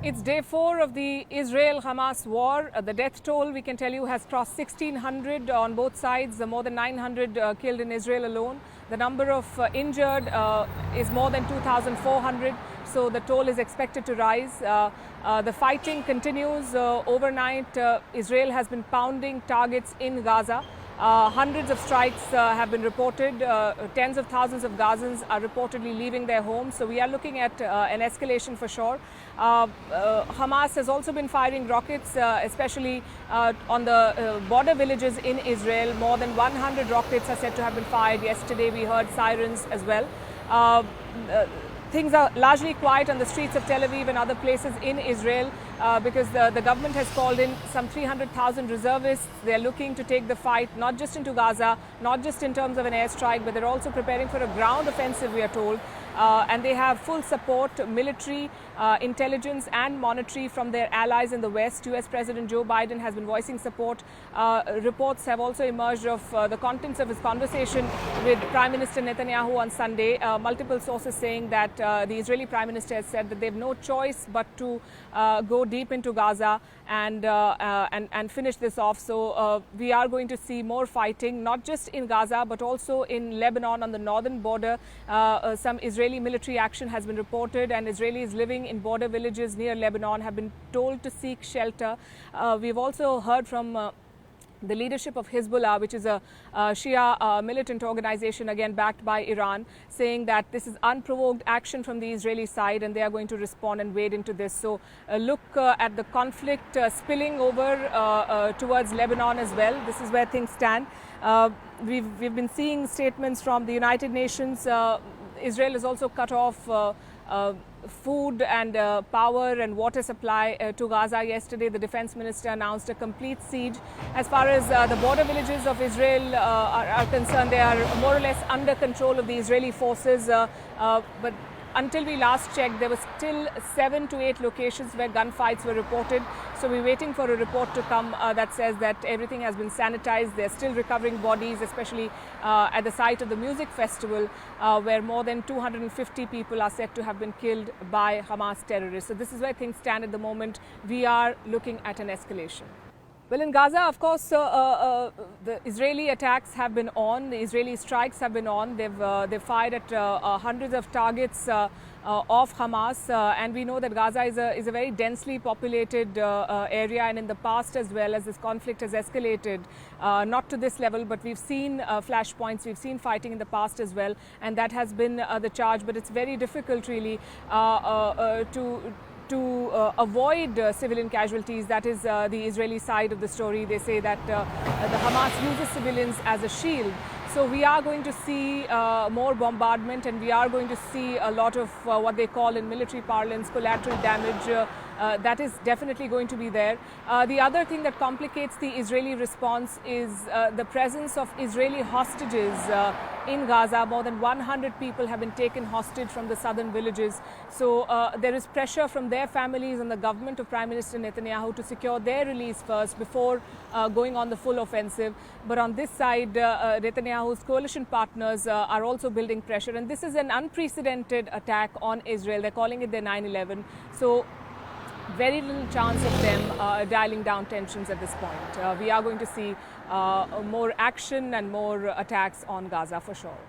It's day 4 of the Israel-Hamas war. The death toll, we can tell you, has crossed 1,600 on both sides, more than 900 killed in Israel alone. The number of injured is more than 2,400, so the toll is expected to rise. The fighting continues overnight. Israel has been pounding targets in Gaza. Hundreds of strikes have been reported. Tens of thousands of Gazans are reportedly leaving their homes. So we are looking at an escalation for sure. Hamas has also been firing rockets, especially on the border villages in Israel. More than 100 rockets are said to have been fired. Yesterday we heard sirens as well. Things are largely quiet on the streets of Tel Aviv and other places in Israel because the government has called in some 300,000 reservists. They're looking to take the fight not just into Gaza, not just in terms of an airstrike, but they're also preparing for a ground offensive, we are told. And they have full support, military, intelligence and monetary from their allies in the West. US President Joe Biden has been voicing support. Reports have also emerged of the contents of his conversation with Prime Minister Netanyahu on Sunday. Multiple sources saying that the Israeli Prime Minister has said that they have no choice but to go deep into Gaza and finish this off. So we are going to see more fighting, not just in Gaza, but also in Lebanon on the northern border. Some Israeli military action has been reported, and Israelis living in border villages near Lebanon have been told to seek shelter. We've also heard from the leadership of Hezbollah, which is a Shia militant organization, again backed by Iran, saying that this is unprovoked action from the Israeli side and they are going to respond and wade into this. So look at the conflict spilling over towards Lebanon as well. This is where things stand. We've been seeing statements from the United Nations. Israel has also cut off food and power and water supply to Gaza. Yesterday, the defense minister announced a complete siege. As far as the border villages of Israel are concerned, they are more or less under control of the Israeli forces. But until we last checked, there were still 7 to 8 locations where gunfights were reported. So we're waiting for a report to come that says that everything has been sanitized. They're still recovering bodies, especially at the site of the music festival, where more than 250 people are said to have been killed by Hamas terrorists. So this is where things stand at the moment. We are looking at an escalation. Well, in Gaza, of course, the Israeli attacks have been on. The Israeli strikes have been on. They've fired at hundreds of targets of Hamas, and we know that Gaza is a very densely populated area, and in the past as well, as this conflict has escalated, not to this level, but we've seen flashpoints, we've seen fighting in the past as well, and that has been the charge. But it's very difficult really to avoid civilian casualties. That is the Israeli side of the story. They say that the Hamas uses civilians as a shield. So we are going to see more bombardment, and we are going to see a lot of what they call in military parlance collateral damage. That is definitely going to be there. The other thing that complicates the Israeli response is the presence of Israeli hostages in Gaza. More than 100 people have been taken hostage from the southern villages. So there is pressure from their families and the government of Prime Minister Netanyahu to secure their release first before going on the full offensive. But on this side, Netanyahu's coalition partners are also building pressure. And this is an unprecedented attack on Israel. They're calling it their 9/11. So very little chance of them dialing down tensions at this point. We are going to see more action and more attacks on Gaza for sure.